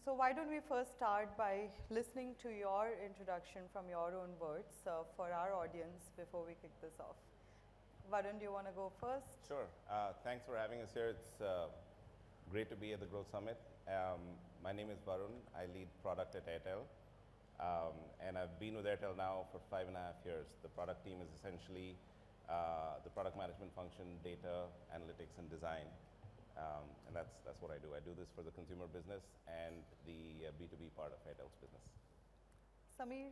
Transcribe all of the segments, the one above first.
So why don't we first start by listening to your introduction from your own words for our audience before we kick this off. Varun, do you want to go first? Sure. Thanks for having us here. It's great to be at the Growth Summit. My name is Varun. I lead product at Airtel. And I've been with Airtel now for 5.5 years. The product team is essentially the product management function, data, analytics, and design. And that's what I do. I do this for the consumer business and the B2B part of Airtel's business. Samir?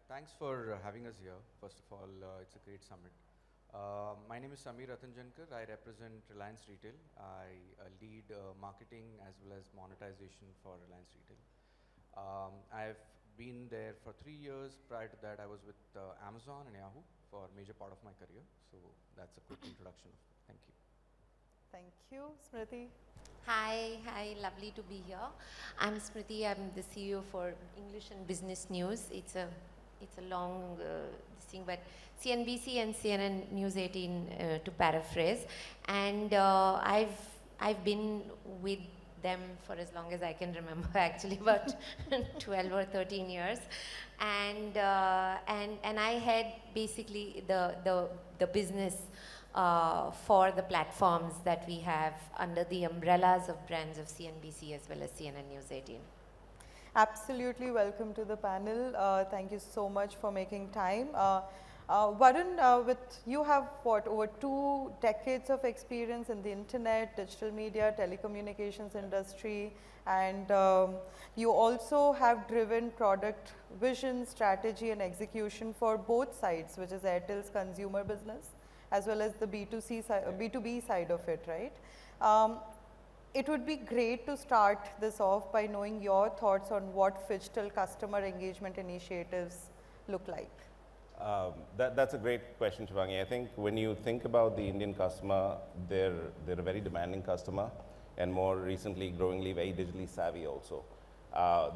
Thanks for having us here. First of all, it's a great summit. My name is Samir Ratanjankar. I represent Reliance Retail. I lead marketing as well as monetization for Reliance Retail. I've been there for 3 years. Prior to that, I was with Amazon and Yahoo for a major part of my career. So that's a quick introduction. Thank you. Thank you. Smriti? Hi, lovely to be here. I'm Smriti. I'm the CEO for English and Business News. It's a long thing, but CNBC and CNN News 18 to paraphrase. And I've been with them for as long as I can remember, actually about 12 or 13 years. And I had basically the business for the platforms that we have under the umbrellas of brands of CNBC as well as CNN News 18. Absolutely welcome to the panel. Thank you so much for making time. Varun, you have over 2 decades of experience in the internet, digital media, telecommunications industry, and you also have driven product vision, strategy, and execution for both sides, which is Airtel's consumer business as well as the B2B side of it, right? It would be great to start this off by knowing your thoughts on what phygital customer engagement initiatives look like. That's a great question, Shivangi. I think when you think about the Indian customer, they're a very demanding customer, and more recently, growingly, very digitally savvy also.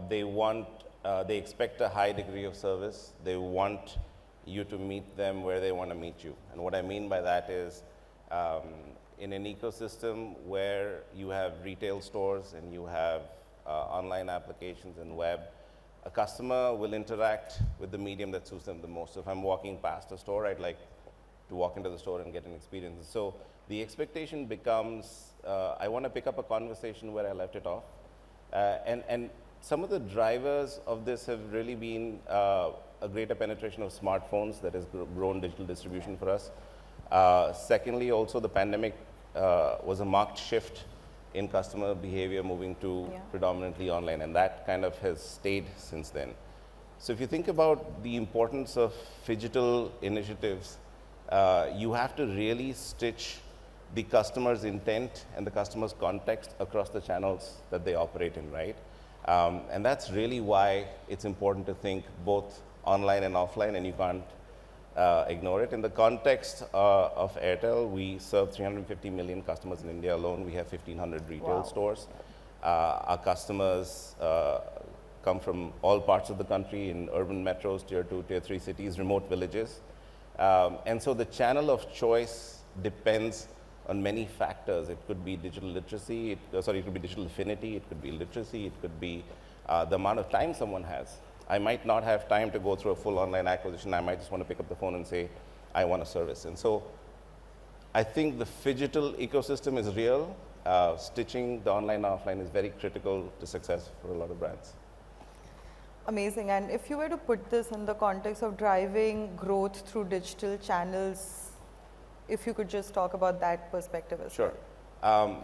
They expect a high degree of service. They want you to meet them where they want to meet you. And what I mean by that is, in an ecosystem where you have retail stores and you have online applications and web, a customer will interact with the medium that suits them the most. So if I'm walking past a store, I'd like to walk into the store and get an experience. So the expectation becomes, I want to pick up a conversation where I left it off. And some of the drivers of this have really been a greater penetration of smartphones that has grown digital distribution for us. Secondly, also the pandemic was a marked shift in customer behavior moving to predominantly online, and that kind of has stayed since then. So if you think about the importance of phygital initiatives, you have to really stitch the customer's intent and the customer's context across the channels that they operate in, right? And that's really why it's important to think both online and offline, and you can't ignore it. In the context of Airtel, we serve 350 million customers in India alone. We have 1,500 retail stores. Our customers come from all parts of the country, in urban metros, tier 2, tier 3 cities, remote villages. And so the channel of choice depends on many factors. It could be digital literacy, it could be digital affinity, it could be literacy, it could be the amount of time someone has. I might not have time to go through a full online acquisition. I might just want to pick up the phone and say, I want a service. And so I think the phygital ecosystem is real. Stitching the online offline is very critical to success for a lot of brands. Amazing. And if you were to put this in the context of driving growth through digital channels, if you could just talk about that perspective as well. Sure.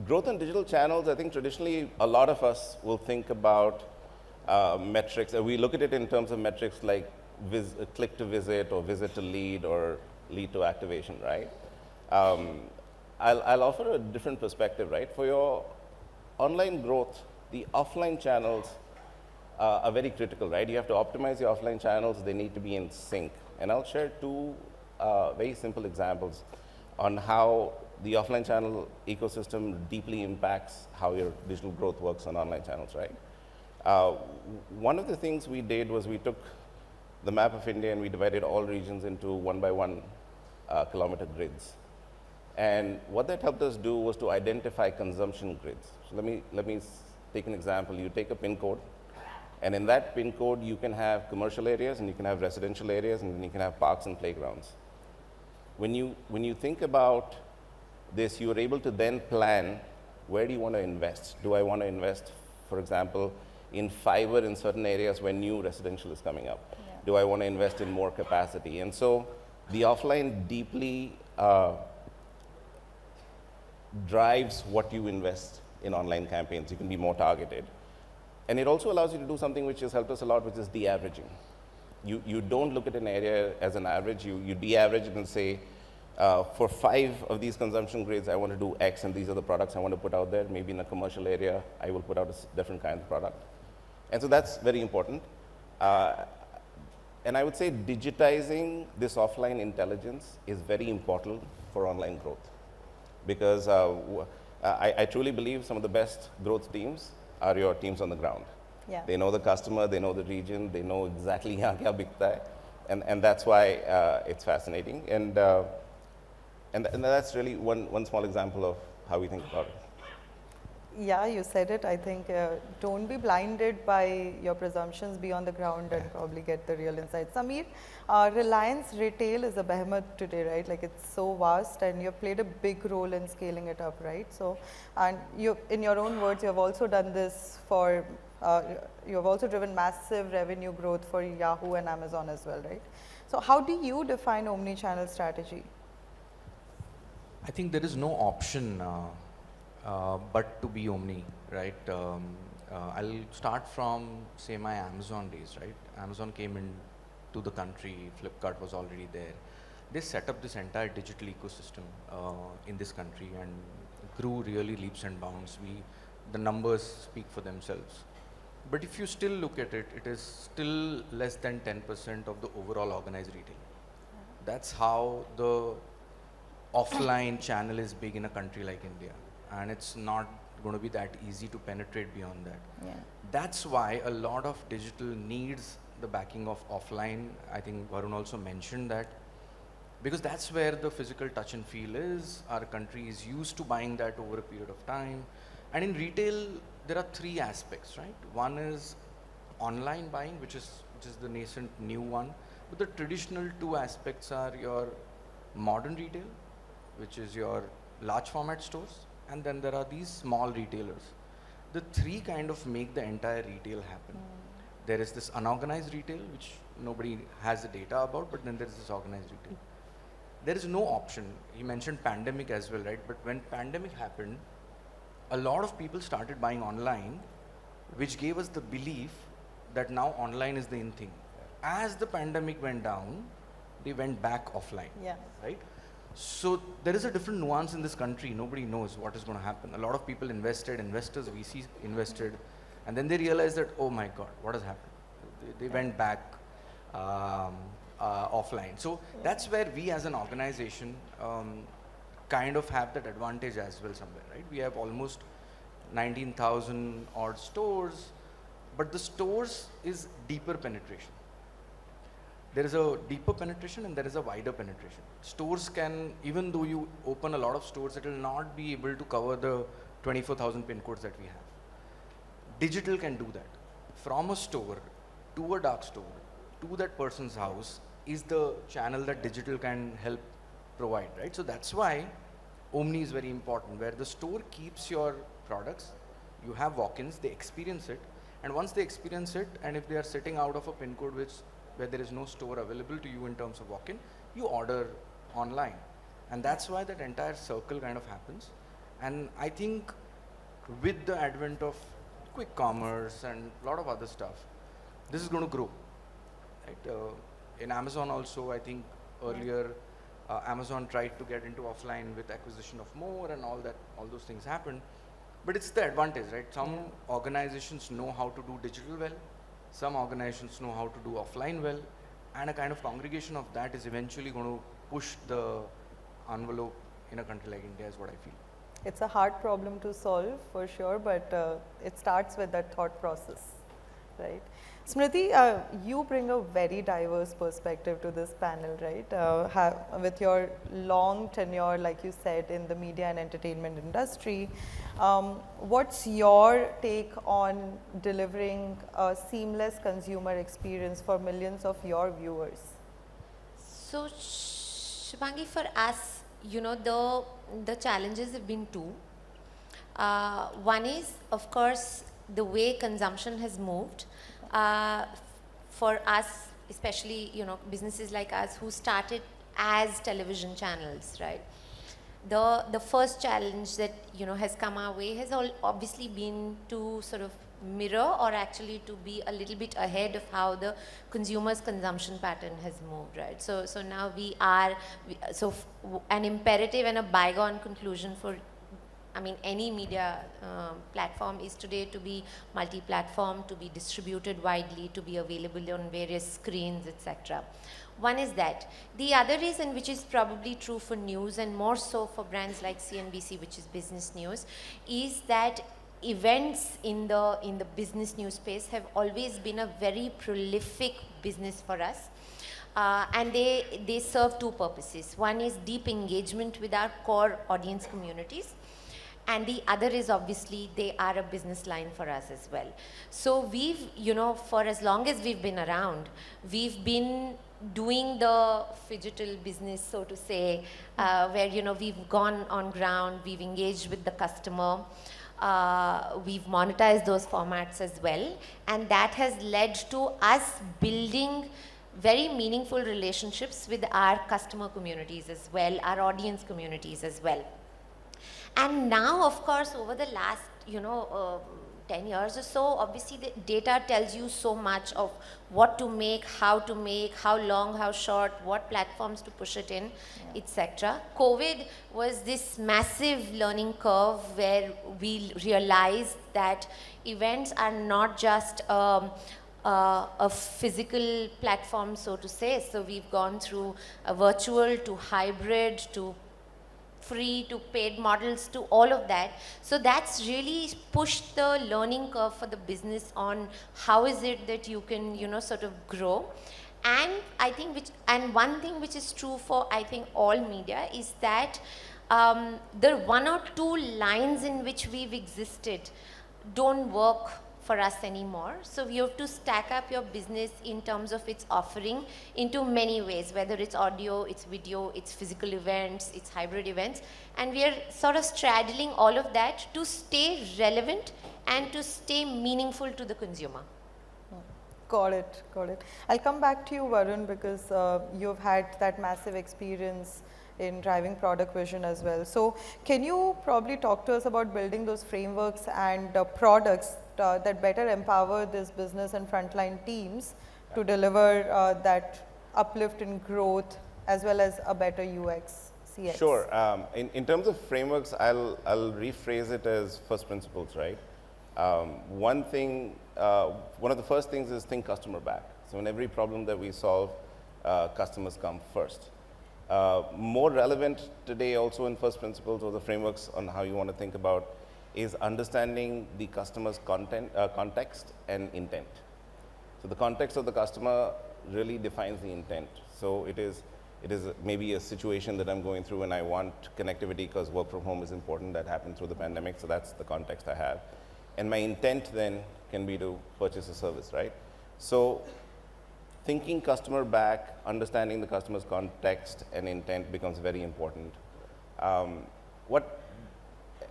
Growth in digital channels, I think traditionally a lot of us will think about metrics. We look at it in terms of metrics like click to visit or visit to lead or lead to activation, right? I'll offer a different perspective, right? For your online growth, the offline channels are very critical, right? You have to optimize your offline channels. They need to be in sync. And I'll share 2 very simple examples on how the offline channel ecosystem deeply impacts how your digital growth works on online channels, right? One of the things we did was we took the map of India and we divided all regions into 1 by 1 kilometer grids. And what that helped us do was to identify consumption grids. So let me take an example. You take a pin code, and in that pin code, you can have commercial areas, and you can have residential areas, and then you can have parks and playgrounds. When you think about this, you are able to then plan, where do you want to invest? Do I want to invest, for example, in fiber in certain areas when new residential is coming up? Yeah. Do I want to invest in more capacity? And so the offline deeply drives what you invest in online campaigns. You can be more targeted. And it also allows you to do something which has helped us a lot, which is de-averaging. You don't look at an area as an average. You de-average it and say, for 5 of these consumption grades, I want to do X, and these are the products I want to put out there. Maybe in a commercial area, I will put out a different kind of product. And so that's very important. And I would say digitizing this offline intelligence is very important for online growth. Because I truly believe some of the best growth teams are your teams on the ground. Yeah. They know the customer, they know the region, they know exactly kya bikta hai, and that's why it's fascinating. And that's really one small example of how we think about it. Yeah, you said it. I think don't be blinded by your presumptions, be on the ground and probably get the real insights. Samir, Reliance Retail is a behemoth today, right? Like, it's so vast, and you've played a big role in scaling it up, right? So, and you, in your own words, you have also done this for, you have also driven massive revenue growth for Yahoo and Amazon as well, right? So how do you define omni-channel strategy? I think there is no option but to be omni, right? I'll start from, say, my Amazon days, right? Amazon came into the country, Flipkart was already there. They set up this entire digital ecosystem in this country and grew really leaps and bounds. The numbers speak for themselves. But if you still look at it, it is still less than 10% of the overall organized retail. That's how the offline channel is big in a country like India. And it's not going to be that easy to penetrate beyond that. Yeah. That's why a lot of digital needs the backing of offline. I think Varun also mentioned that, because that's where the physical touch and feel is. Our country is used to buying that over a period of time. And in retail, there are 3 aspects, right? One is online buying, which is the nascent new one. But the traditional 2 aspects are your modern retail, which is your large format stores, and then there are these small retailers. The 3 kind of make the entire retail happen. There is this unorganized retail, which nobody has the data about, but then there is this organized retail. There is no option. He mentioned pandemic as well, right? But when pandemic happened, a lot of people started buying online, which gave us the belief that now online is the in thing. As the pandemic went down, they went back offline, right? So there is a different nuance in this country. Nobody knows what is going to happen. A lot of people invested, investors, VCs invested, and then they realized that, oh my God, what has happened? They went back offline. So that's where we as an organization kind of have that advantage as well somewhere, right? We have almost 19,000 odd stores, but the stores is deeper penetration. There is a deeper penetration and there is a wider penetration. Stores can, even though you open a lot of stores, it will not be able to cover the 24,000 pin codes that we have. Digital can do that. From a store to a dark store to that person's house is the channel that digital can help provide, right? So that's why Omni is very important, where the store keeps your products, you have walk-ins, they experience it, and once they experience it, and if they are sitting out of a pin code where there is no store available to you in terms of walk-in, you order online. And that's why that entire circle kind of happens. And I think with the advent of quick commerce and a lot of other stuff, this is going to grow. Right? In Amazon also, I think earlier Amazon tried to get into offline with acquisition of More and all those things happened. But it's the advantage, right? Some organizations know how to do digital well. Some organizations know how to do offline well, and a kind of congregation of that is eventually going to push the envelope in a country like India is what I feel. It's a hard problem to solve for sure, but it starts with that thought process. right? Smriti, you bring a very diverse perspective to this panel, right? With your long tenure, like you said, in the media and entertainment industry, what's your take on delivering a seamless consumer experience for millions of your viewers? So, Shivangi, for us, you know, the challenges have been two. One is, of course, the way consumption has moved. For us, especially, you know, businesses like us who started as television channels, right? The first challenge that, you know, has come our way has obviously been to sort of mirror, or actually to be a little bit ahead of how the consumer's consumption pattern has moved, right? So now an imperative and a bygone conclusion for, I mean, any media platform is today to be multi-platform, to be distributed widely, to be available on various screens, etc. One is that. The other is, and which is probably true for news and more so for brands like CNBC, which is business news, is that events in the business news space have always been a very prolific business for us. And they serve two purposes. One is deep engagement with our core audience communities. And the other is, obviously, they are a business line for us as well. So we've, you know, for as long as we've been around, we've been doing the phygital business, so to say, where, you know, we've gone on ground, we've engaged with the customer, we've monetized those formats as well. And that has led to us building very meaningful relationships with our customer communities as well, our audience communities as well. And now, of course, over the last, you know, 10 years or so, obviously the data tells you so much of what to make, how long, how short, what platforms to push it in, etc. COVID was this massive learning curve where we realized that events are not just a physical platform, so to say. So we've gone through a virtual to hybrid to free to paid models to all of that. So that's really pushed the learning curve for the business on how is it that you can, you know, sort of grow. And I think one thing which is true for, I think, all media is that the one or two lines in which we've existed don't work for us anymore. So you have to stack up your business in terms of its offering into many ways, whether it's audio, it's video, it's physical events, it's hybrid events. And we are sort of straddling all of that to stay relevant and to stay meaningful to the consumer. Got it, got it. I'll come back to you, Varun, because you've had that massive experience in driving product vision as well. So can you probably talk to us about building those frameworks and products that better empower this business and frontline teams to deliver that uplift in growth as well as a better UX, CX? Sure. In terms of frameworks, I'll rephrase it as first principles, right? One of the first things is think customer back. So in every problem that we solve, customers come first. More relevant today also in first principles or the frameworks on how you want to think about is understanding the customer's context and intent. So the context of the customer really defines the intent. So it is maybe a situation that I'm going through and I want connectivity because work from home is important. That happened through the pandemic, so that's the context I have. And my intent then can be to purchase a service, right? So thinking customer back, understanding the customer's context and intent becomes very important.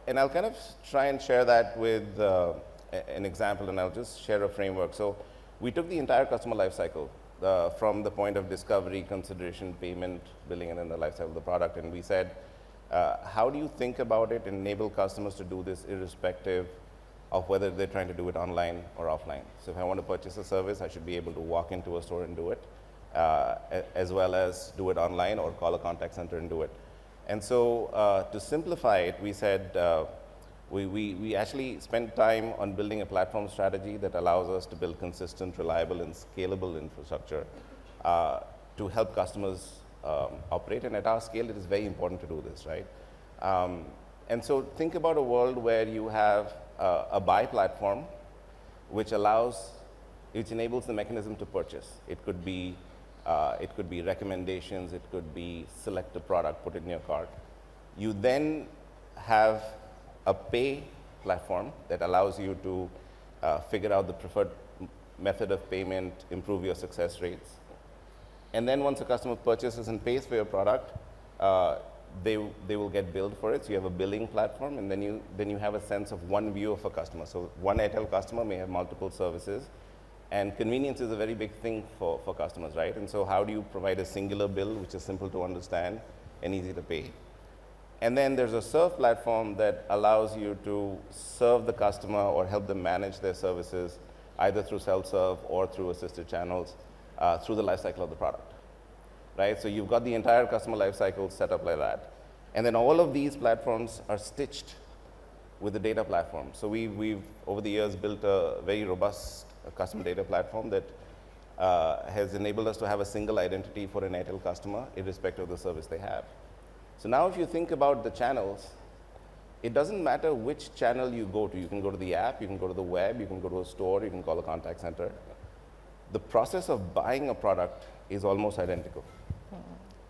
And I'll kind of try and share that with an example, and I'll just share a framework. So we took the entire customer life cycle from the point of discovery, consideration, payment, billing, and then the life cycle of the product. And we said, how do you think about it and enable customers to do this irrespective of whether they're trying to do it online or offline? So if I want to purchase a service, I should be able to walk into a store and do it, as well as do it online or call a contact center and do it. And so to simplify it, we said we actually spent time on building a platform strategy that allows us to build consistent, reliable, and scalable infrastructure to help customers operate. And at our scale, it is very important to do this, right? And so think about a world where you have a buy platform which allows which enables the mechanism to purchase. It could be recommendations, it could be select a product, put it in your cart. You then have a pay platform that allows you to figure out the preferred method of payment, improve your success rates. And then once a customer purchases and pays for your product, they will get billed for it. So you have a billing platform, and then you have a sense of one view of a customer. So one Airtel customer may have multiple services, and convenience is a very big thing for customers, right? And so how do you provide a singular bill which is simple to understand and easy to pay? And then there's a serve platform that allows you to serve the customer or help them manage their services either through self-serve or through assisted channels through the life cycle of the product, right? So you've got the entire customer life cycle set up like that. And then all of these platforms are stitched with the data platform. So we've over the years built a very robust customer data platform that has enabled us to have a single identity for an Airtel customer irrespective of the service they have. So now if you think about the channels, it doesn't matter which channel you go to. You can go to the app, you can go to the web, you can go to a store, you can call a contact center. The process of buying a product is almost identical.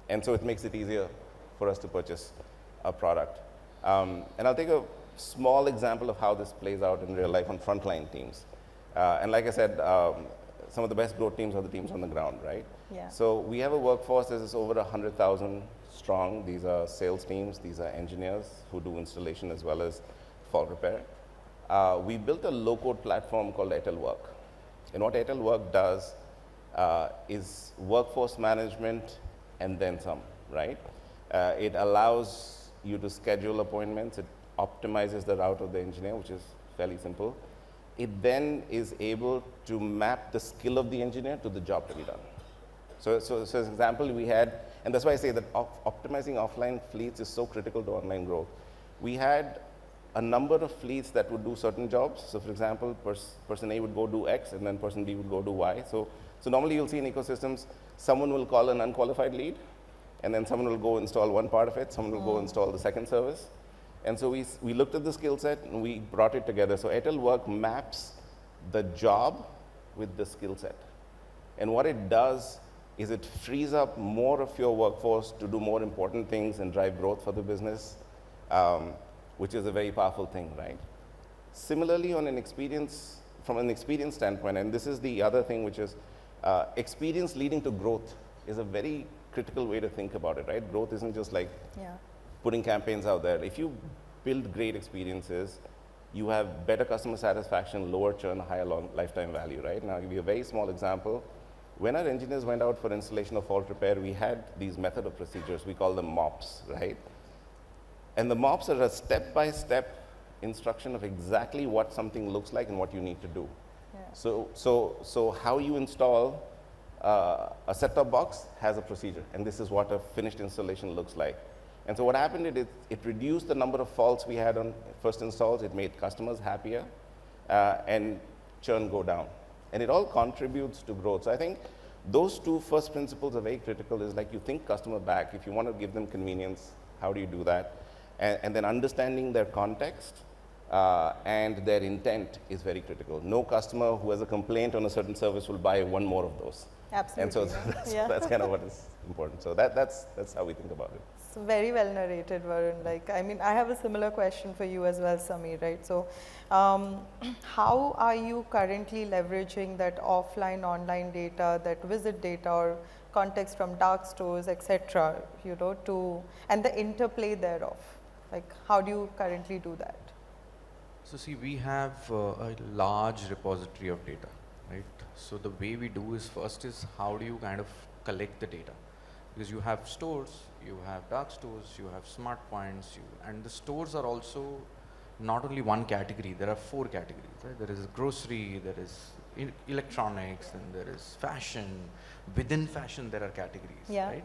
And so it makes it easier for us to purchase a product. And I'll take a small example of how this plays out in real life on frontline teams. And like I said, some of the best growth teams are the teams on the ground, right? Yeah. So we have a workforce that is over 100,000 strong. These are sales teams, these are engineers who do installation as well as fault repair. We built a low-code platform called Airtel Work. And what Airtel Work does is workforce management and then some, right? It allows you to schedule appointments. It optimizes the route of the engineer, which is fairly simple. It then is able to map the skill of the engineer to the job to be done. So as an example, we had, and that's why I say that optimizing offline fleets is so critical to online growth. We had a number of fleets that would do certain jobs. So for example, person A would go do X, and then person B would go do Y. So normally you'll see in ecosystems, someone will call an unqualified lead, and then someone will go install one part of it, someone will go install the second service. And so we looked at the skill set and we brought it together. So Airtel Work maps the job with the skill set. And what it does is it frees up more of your workforce to do more important things and drive growth for the business, which is a very powerful thing, right? Similarly, from an experience standpoint, and this is the other thing, which is experience leading to growth is a very critical way to think about it, right? Growth isn't just like putting campaigns out there. If you build great experiences, you have better customer satisfaction, lower churn, higher lifetime value, right? Now, I'll give you a very small example. When our engineers went out for installation or fault repair, we had these method of procedures. We call them MOPs, right? And the MOPs are a step-by-step instruction of exactly what something looks like and what you need to do. Yeah. So how you install a set-top box has a procedure, and this is what a finished installation looks like. And so what happened, it reduced the number of faults we had on first installs. It made customers happier and churn go down. And it all contributes to growth. So I think those two first principles are very critical. Is like you think customer back. If you want to give them convenience, how do you do that? And then understanding their context and their intent is very critical. No customer who has a complaint on a certain service will buy one more of those. Absolutely. And so that's kind of what is important. So that's how we think about it. It's very well narrated, Varun. Like, I mean, I have a similar question for you as well, Samir, right? So, how are you currently leveraging that offline, online data, that visit data or context from dark stores, etc., you know, and the interplay thereof? Like, how do you currently do that? So see, we have a large repository of data, right? So the way we do is first is how do you kind of collect the data? Because you have stores, you have dark stores, you have smart points, and the stores are also not only one category, there are 4 categories, right? There is grocery, there is electronics, and there is fashion. Within fashion, there are categories, right?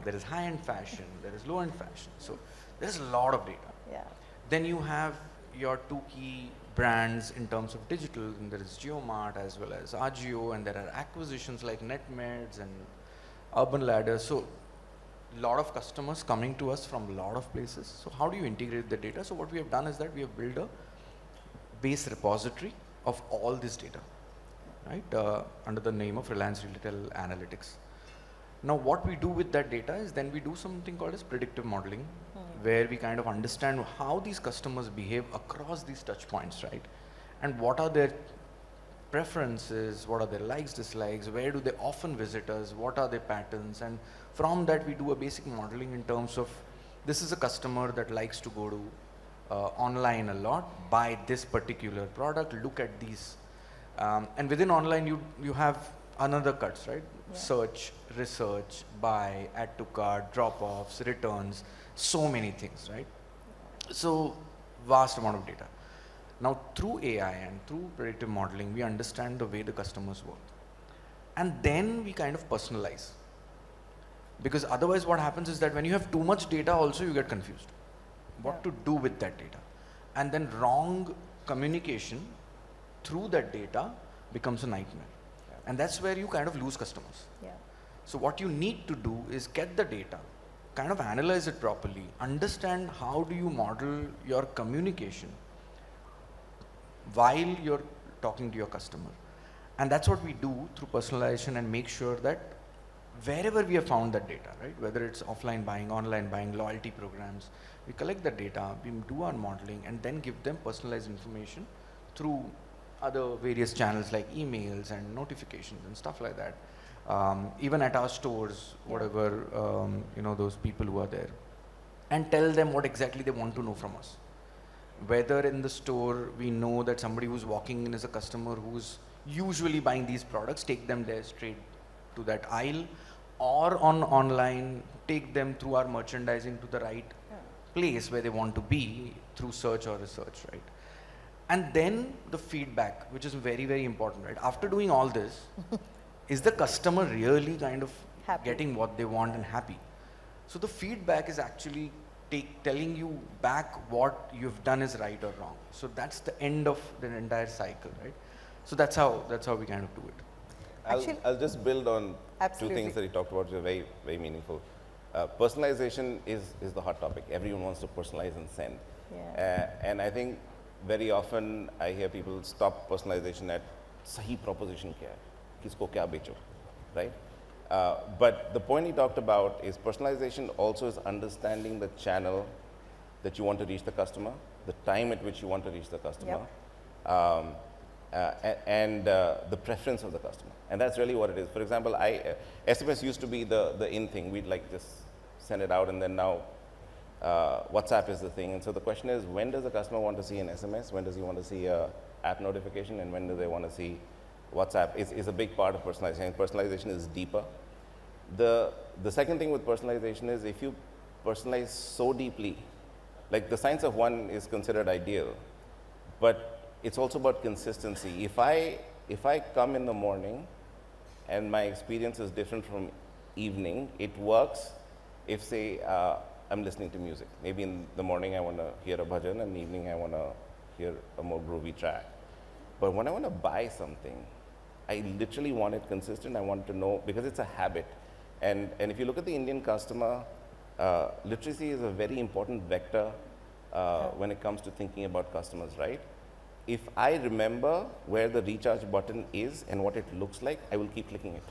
There is high-end fashion, there is low-end fashion. So there is a lot of data. Yeah. Then you have your 2 key brands in terms of digital, and there is JioMart as well as Ajio, and there are acquisitions like NetMeds and Urban Ladder. So a lot of customers coming to us from a lot of places. So how do you integrate the data? So what we have done is that we have built a base repository of all this data. right, under the name of Reliance Retail Analytics. Now what we do with that data is then we do something called as predictive modeling, where we kind of understand how these customers behave across these touch points, right? And what are their preferences, what are their likes, dislikes, where do they often visit us, what are their patterns, and from that we do a basic modeling in terms of this is a customer that likes to go to online a lot, buy this particular product, look at these. And within online you have another cuts, right? Yeah. Search, research, buy, add to cart, drop-offs, returns, so many things, right? So vast amount of data. Now through AI and through predictive modeling, we understand the way the customers work. And then we kind of personalize. Because otherwise what happens is that when you have too much data also you get confused. What to do with that data. And then wrong communication through that data becomes a nightmare. And that's where you kind of lose customers. Yeah. So what you need to do is get the data, kind of analyze it properly, understand how do you model your communication while you're talking to your customer. And that's what we do through personalization and make sure that wherever we have found that data, right, whether it's offline buying, online buying, loyalty programs, we collect the data, we do our modeling and then give them personalized information through other various channels like emails and notifications and stuff like that. Even at our stores, whatever, you know, those people who are there, and tell them what exactly they want to know from us. Whether in the store we know that somebody who's walking in is a customer who's usually buying these products, take them there straight to that aisle, or on online, take them through our merchandising to the right place where they want to be through search or research, right? And then the feedback, which is very, very important, right? After doing all this, is the customer really kind of getting what they want and happy? So the feedback is actually telling you back what you've done is right or wrong. So that's the end of the entire cycle, right? So that's how we kind of do it. I'll just build on two things that you talked about, which are very, very meaningful. Personalization is the hot topic. Everyone wants to personalize and send. Yeah. And I think very often I hear people stop personalization at sahi proposition kya hai, kisko kya becho, right? But the point he talked about is personalization also is understanding the channel that you want to reach the customer, the time at which you want to reach the customer, and the preference of the customer. And that's really what it is. For example, SMS used to be the in thing. We'd like just send it out, and then now WhatsApp is the thing. And so the question is, when does the customer want to see an SMS? When does he want to see a app notification? And when do they want to see WhatsApp? Is a big part of personalization. Personalization is deeper. The second thing with personalization is if you personalize so deeply, like the science of one is considered ideal, but it's also about consistency. If I come in the morning and my experience is different from evening, it works if, say, I'm listening to music. Maybe in the morning I want to hear a bhajan, and in the evening I want to hear a more groovy track. But when I want to buy something, I literally want it consistent. I want to know, because it's a habit. And if you look at the Indian customer, literacy is a very important vector when it comes to thinking about customers, right? If I remember where the recharge button is and what it looks like, I will keep clicking it.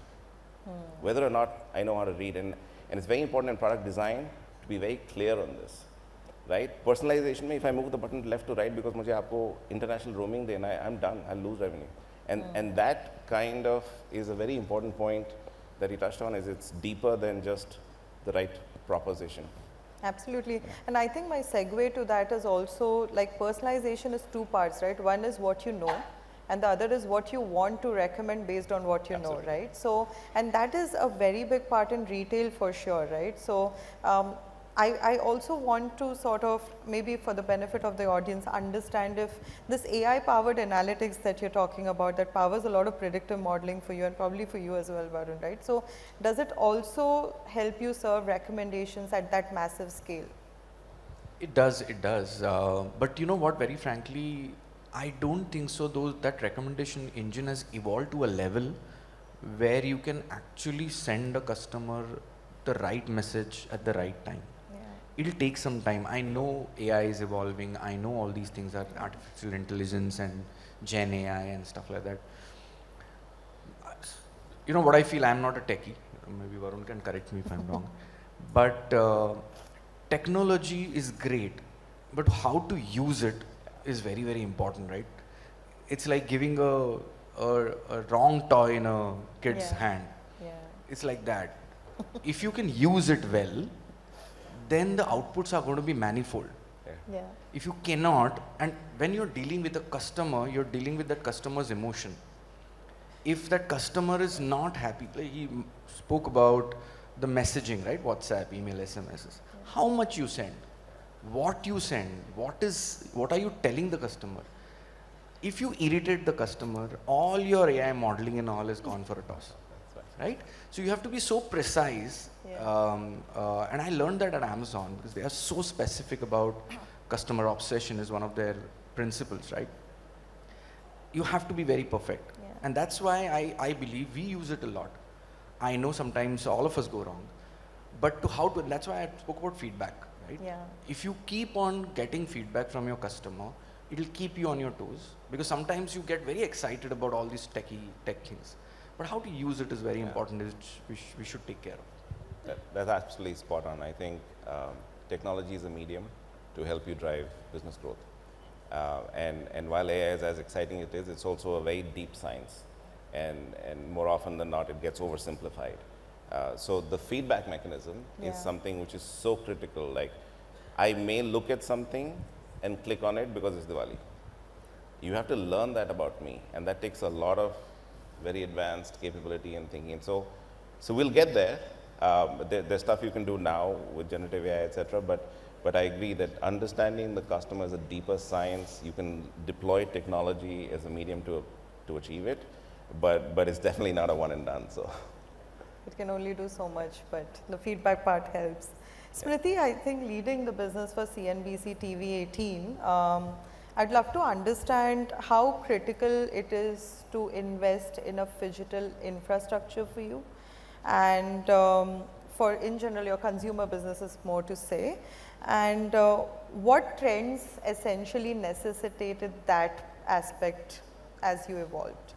Whether or not I know how to read. And it's very important in product design to be very clear on this, right? Personalization, if I move the button left to right because mujhe aapko international roaming dena hai, I'm done, I'll lose revenue. And that kind of is a very important point that he touched on, is it's deeper than just the right proposition. Absolutely. Yeah. And I think my segue to that is also, like, personalization is two parts, right? One is what you know, and the other is what you want to recommend based on what you know, right? So, and that is a very big part in retail for sure, right? So, I also want to sort of, maybe for the benefit of the audience, understand if this AI powered analytics that you're talking about, that powers a lot of predictive modeling for you and probably for you as well, Varun, right? So does it also help you serve recommendations at that massive scale? It does. But you know what, very frankly, I don't think so, though that recommendation engine has evolved to a level where you can actually send a customer the right message at the right time. It'll take some time. I know AI is evolving. I know all these things are artificial intelligence and Gen AI and stuff like that. you know what I feel, I'm not a techie, maybe Varun can correct me if I'm wrong, but technology is great, but how to use it is very, very important, right? It's like giving a wrong toy in a kid's hand. Yeah. It's like that. If you can use it well, then the outputs are going to be manifold. Yeah. If you cannot, and when you're dealing with a customer, you're dealing with that customer's emotion. If that customer is not happy, like he spoke about the messaging, right? WhatsApp, email, SMSs. How much you send, what you send, what are you telling the customer? If you irritate the customer, all your AI modeling and all is gone for a toss, right? So you have to be so precise. And I learned that at Amazon because they are so specific about customer obsession is one of their principles, right? You have to be very perfect. Yeah. And that's why I believe we use it a lot. I know sometimes all of us go wrong, but that's why I spoke about feedback, right? Yeah. If you keep on getting feedback from your customer, it'll keep you on your toes, because sometimes you get very excited about all these tech things. But how to use it is very important, we should take care of. That's absolutely spot on. I think technology is a medium to help you drive business growth. And while AI is as exciting it is, it's also a very deep science. And more often than not, it gets oversimplified. So the feedback mechanism is something which is so critical. Like, I may look at something and click on it because it's Diwali. You have to learn that about me, and that takes a lot of very advanced capability and thinking. So we'll get there. There's stuff you can do now with generative AI, etc. But I agree that understanding the customer is a deeper science. You can deploy technology as a medium to achieve it, but it's definitely not a one and done. So it can only do so much, but the feedback part helps. Smriti, I think leading the business for CNBC TV 18, I'd love to understand how critical it is to invest in a phygital infrastructure for you, and for in general your consumer businesses more to say, and what trends essentially necessitated that aspect as you evolved?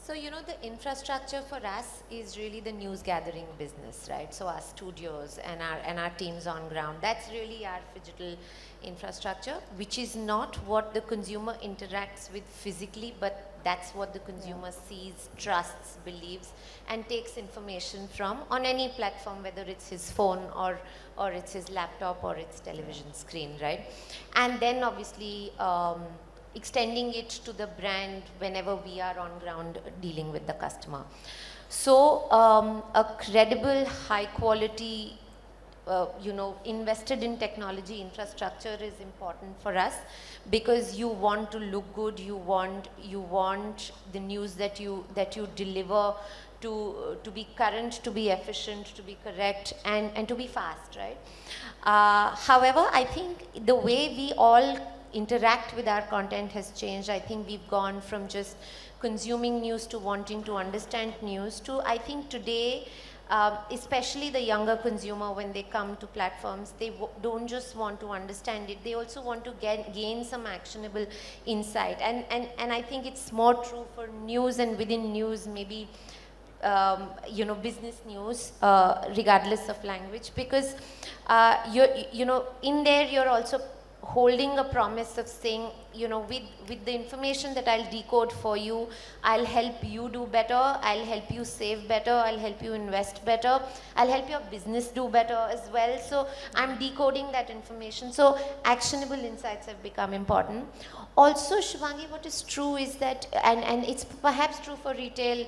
So, you know, the infrastructure for us is really the news gathering business, right? So our studios and our teams on ground, that's really our phygital infrastructure, which is not what the consumer interacts with physically, but that's what the consumer sees, trusts, believes, and takes information from on any platform, whether it's his phone or it's his laptop or its television screen, right? And then obviously, extending it to the brand whenever we are on ground dealing with the customer. So a credible, high quality, invested in technology infrastructure is important for us, because you want to look good, you want the news that you deliver to be current, to be efficient, to be correct, and to be fast, right? However, I think the way we all interact with our content has changed. I think we've gone from just consuming news to wanting to understand news to, I think today, especially the younger consumer, when they come to platforms, they don't just want to understand it, they also want to gain some actionable insight. And I think it's more true for news, and within news maybe business news, regardless of language, because in there you're also holding a promise of saying, with the information that I'll decode for you, I'll help you do better, I'll help you save better, I'll help you invest better, I'll help your business do better as well. So I'm decoding that information. So actionable insights have become important. Also, Shivangi, what is true is that, and it's perhaps true for retail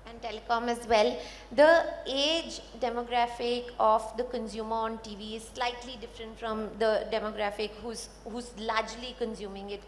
and telecom as well, the age demographic of the consumer on TV is slightly different from the demographic who's largely consuming it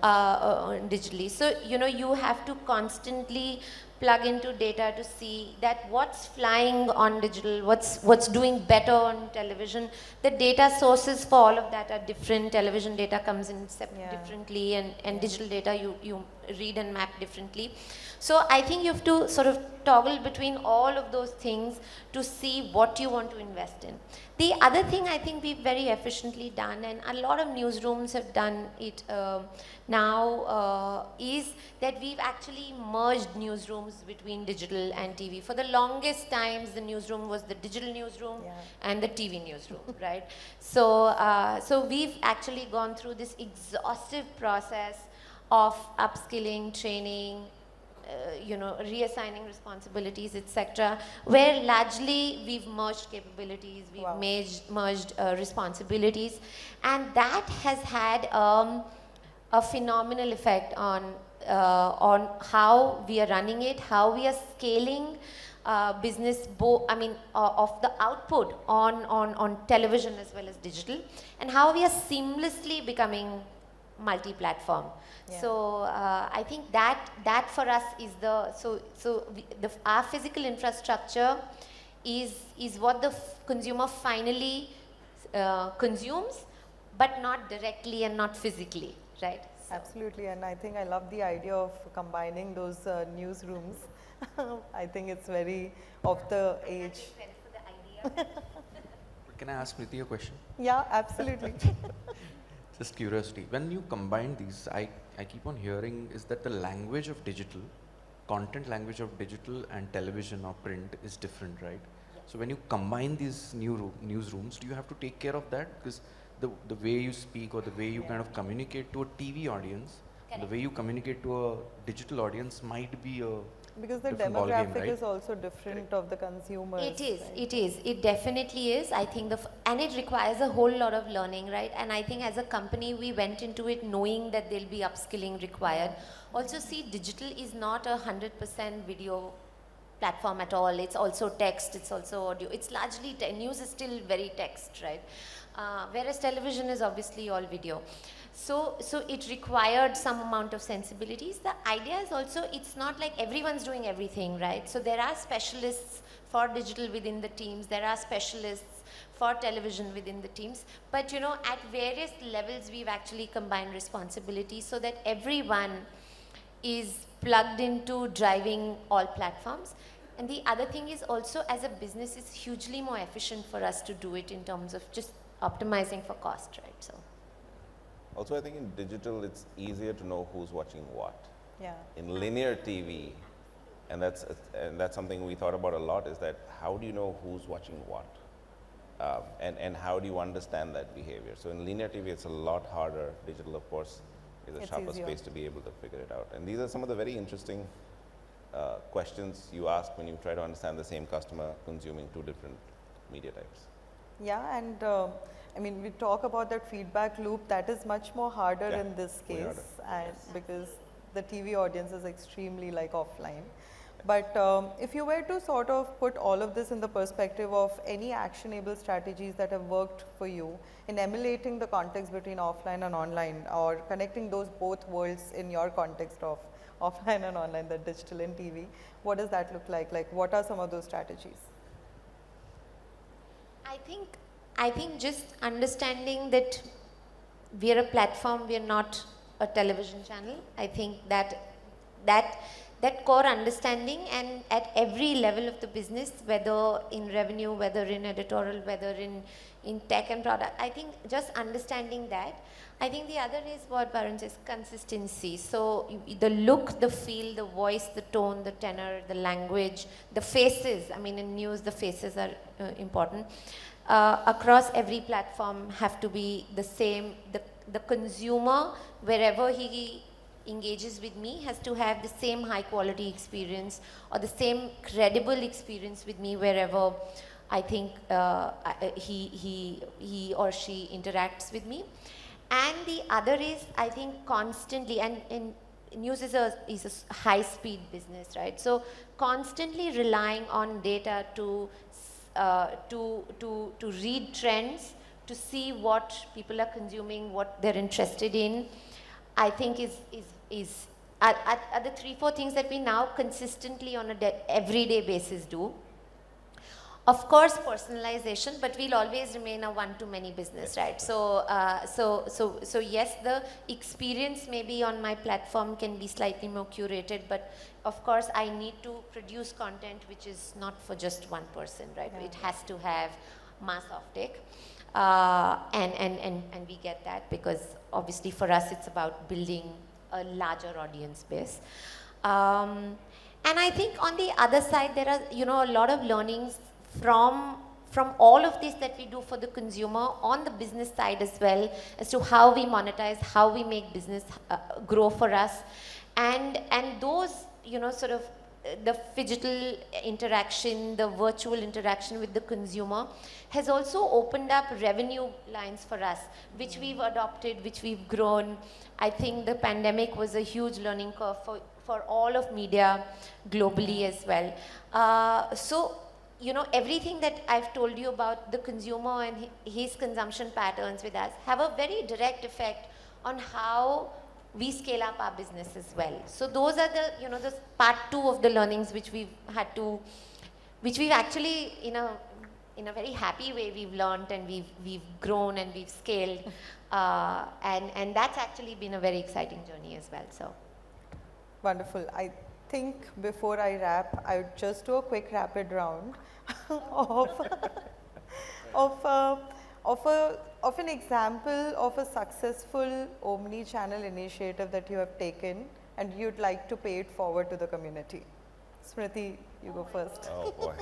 digitally. So, you have to constantly plug into data to see that what's flying on digital, what's doing better on television. The data sources for all of that are different. Television data comes in differently, and digital data you read and map differently. So I think you have to sort of toggle between all of those things to see what you want to invest in. The other thing I think we've very efficiently done, and a lot of newsrooms have done it now, is that we've actually merged newsrooms between digital and TV. For the longest times, the newsroom was the digital newsroom and the TV newsroom, right? So, so we've actually gone through this exhaustive process of upskilling, training, reassigning responsibilities, etc., where largely we've merged capabilities, we've merged responsibilities, and that has had a phenomenal effect on how we are running it, how we are scaling business, of the output on television as well as digital, and how we are seamlessly becoming multi-platform. Yeah. So I think that for us is our physical infrastructure is what the consumer finally consumes, but not directly and not physically, right? So. Absolutely, and I think I love the idea of combining those newsrooms. I think it's very of the age. For the idea. Can I ask Smriti a question? Yeah, absolutely. Just curiosity, when you combine these, I keep on hearing is that the language of digital, content language of digital and television or print is different, right? Yeah. So when you combine these newsrooms, do you have to take care of that? Because the way you speak or the way you kind of communicate to a TV audience, the way you communicate to a digital audience might be a because the demographic is also different of the consumers. It is, right? It is, it definitely is. I think and it requires a whole lot of learning, right? And I think as a company, we went into it knowing that there'll be upskilling required. Also see, digital is not 100% video platform at all. It's also text, it's also audio. It's largely, news is still very text, right? Whereas television is obviously all video. So it required some amount of sensibilities. The idea is also, it's not like everyone's doing everything, right? So there are specialists for digital within the teams, there are specialists for television within the teams, but at various levels we've actually combined responsibilities so that everyone is plugged into driving all platforms. And the other thing is also, as a business, it's hugely more efficient for us to do it in terms of just optimizing for cost, right? So. Also, I think in digital, it's easier to know who's watching what. Yeah. In linear TV, and that's something we thought about a lot, is that how do you know who's watching what? And how do you understand that behavior? So in linear TV, it's a lot harder. Digital, of course, is a sharper space to be able to figure it out. And these are some of the very interesting questions you ask when you try to understand the same customer consuming two different media types. Yeah, and I mean, we talk about that feedback loop, that is much more harder in this case, and because the TV audience is extremely offline. But if you were to sort of put all of this in the perspective of any actionable strategies that have worked for you in emulating the context between offline and online, or connecting those both worlds in your context of offline and online, the digital and TV, what does that look like? Like, what are some of those strategies? I think just understanding that we are a platform, we are not a television channel. I think that core understanding, and at every level of the business, whether in revenue, whether in editorial, whether in tech and product, I think just understanding that. I think the other is what Varun says, consistency. So the look, the feel, the voice, the tone, the tenor, the language, the faces. I mean, in news, the faces are important. Across every platform have to be the same. The consumer, wherever he engages with me, has to have the same high quality experience or the same credible experience with me wherever I think he or she interacts with me. And the other is, I think, constantly, and news is a high speed business, right? So constantly relying on data to read trends, to see what people are consuming, what they're interested in, I think are the 3-4 things that we now consistently on a everyday basis do. Of course, personalization, but we'll always remain a one-to-many business, right? So yes, the experience maybe on my platform can be slightly more curated, but of course, I need to produce content which is not for just one person, right? Yeah. It has to have mass offtake, and we get that because obviously for us it's about building a larger audience base. And I think on the other side, there are, a lot of learnings from all of this that we do for the consumer on the business side as well, as to how we monetize, how we make business grow for us. And those, sort of the phygital interaction, the virtual interaction with the consumer has also opened up revenue lines for us, which we've adopted, which we've grown. I think the pandemic was a huge learning curve for all of media globally as well. So, everything that I've told you about the consumer and his consumption patterns with us have a very direct effect on how we scale up our business as well. So those are the, the part 2 of the learnings which we've actually, in a very happy way, we've learned and we've grown and we've scaled. And that's actually been a very exciting journey as well, so. Wonderful. I think before I wrap, I would just do a quick rapid round of an example of a successful omni-channel initiative that you have taken and you'd like to pay it forward to the community. Smriti, you go first. Oh boy.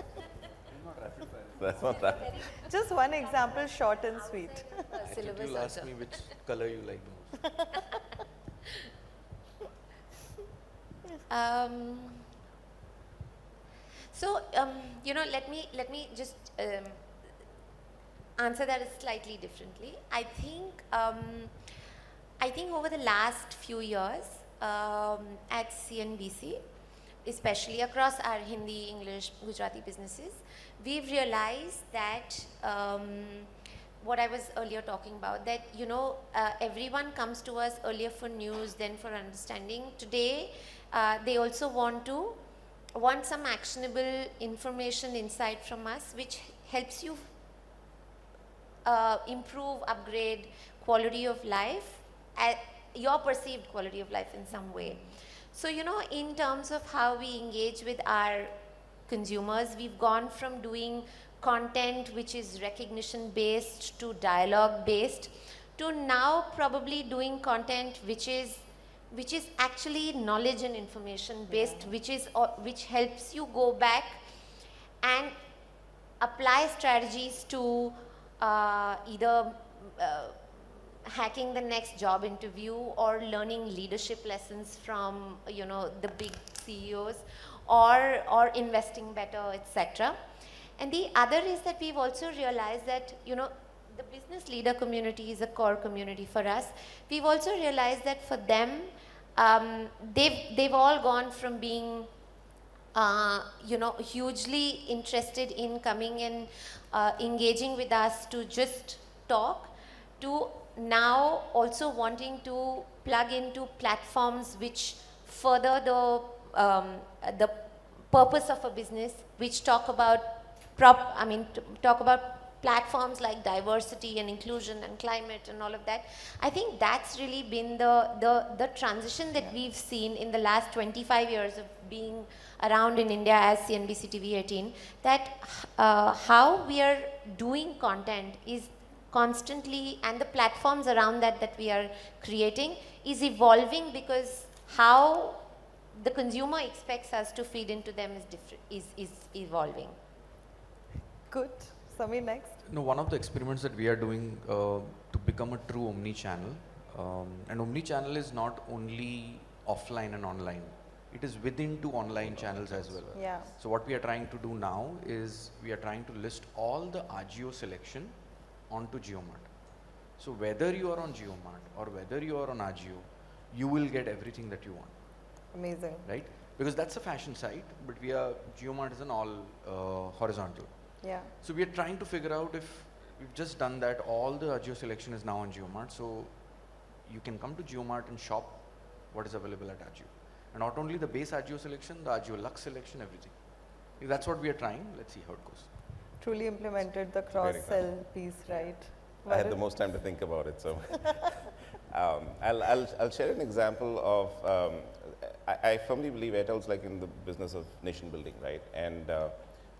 That's not that. Just one example, short and sweet. You'll ask me which color you like most. So, let me just answer that slightly differently. I think over the last few years at CNBC, especially across our Hindi, English, Gujarati businesses, we've realized that what I was earlier talking about, that everyone comes to us earlier for news, then for understanding. Today, they also want some actionable information, insight from us, which helps you improve, upgrade quality of life, your perceived quality of life in some way. So, in terms of how we engage with our consumers, we've gone from doing content which is recognition based to dialogue based, to now probably doing content which is actually knowledge and information based, which helps you go back and apply strategies to either hacking the next job interview or learning leadership lessons from the big CEOs, or investing better, etc. And the other is that we've also realized that the business leader community is a core community for us. We've also realized that for them, they've all gone from being hugely interested in coming and engaging with us to just talk, to now also wanting to plug into platforms which further the purpose of a business, which talk about platforms like diversity and inclusion and climate and all of that. I think that's really been the transition that we've seen in the last 25 years of being around in India as CNBC TV 18, that how we are doing content is constantly, and the platforms around that we are creating is evolving, because how the consumer expects us to feed into them is evolving. Good. Samir, next. No, one of the experiments that we are doing to become a true omni-channel, and omni-channel is not only offline and online, it is within two online channels as well. Yeah. So what we are trying to do now is we are trying to list all the Ajio selection onto JioMart. So whether you are on JioMart or whether you are on Ajio, you will get everything that you want. Amazing. Right? Because that's a fashion site, but JioMart is an all horizontal. Yeah. So we are trying to figure out if we've just done that, all the Ajio selection is now on JioMart. So you can come to JioMart and shop what is available at Ajio. And not only the base Ajio selection, the Ajio Lux selection, everything. If that's what we are trying, let's see how it goes. Truly implemented the cross-sell piece, right? I had the most time to think about it, so. I'll share an example of, I firmly believe Airtel's like in the business of nation building, right? And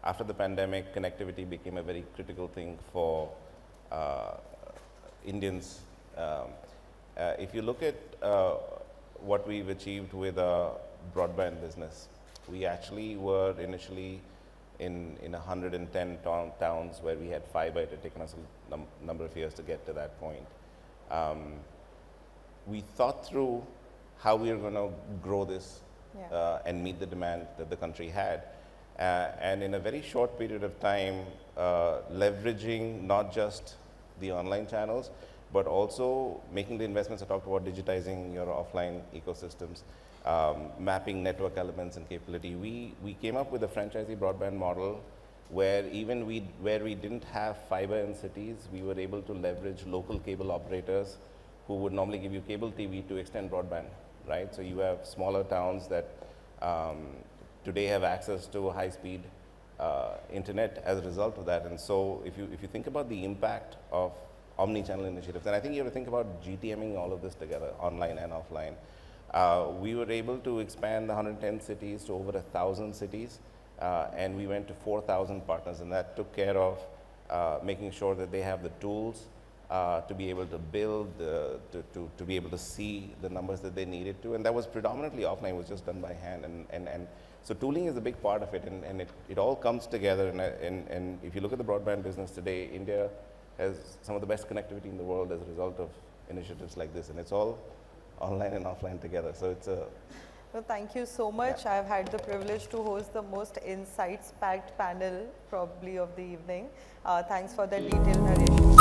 after the pandemic, connectivity became a very critical thing for Indians. If you look at what we've achieved with a broadband business. We actually were initially in 110 towns where we had fiber. It had taken us a number of years to get to that point. We thought through how we were going to grow this and meet the demand that the country had. And in a very short period of time, leveraging not just the online channels, but also making the investments. I talked about digitizing your offline ecosystems, mapping network elements and capability. We came up with a franchisee broadband model where even where we didn't have fiber in cities, we were able to leverage local cable operators who would normally give you cable TV to extend broadband, right? So you have smaller towns that today have access to high-speed internet as a result of that. And so if you think about the impact of omni-channel initiatives, and I think you have to think about GTMing all of this together, online and offline. We were able to expand the 110 cities to over 1,000 cities, and we went to 4,000 partners, and that took care of making sure that they have the tools to be able to build, to be able to see the numbers that they needed to, and that was predominantly offline. It was just done by hand, and so tooling is a big part of it, and it all comes together. And if you look at the broadband business today, India has some of the best connectivity in the world as a result of initiatives like this, and it's all online and offline together. So it's a Well, thank you so much. I've had the privilege to host the most insights-packed panel probably of the evening. Thanks for the detailed narration.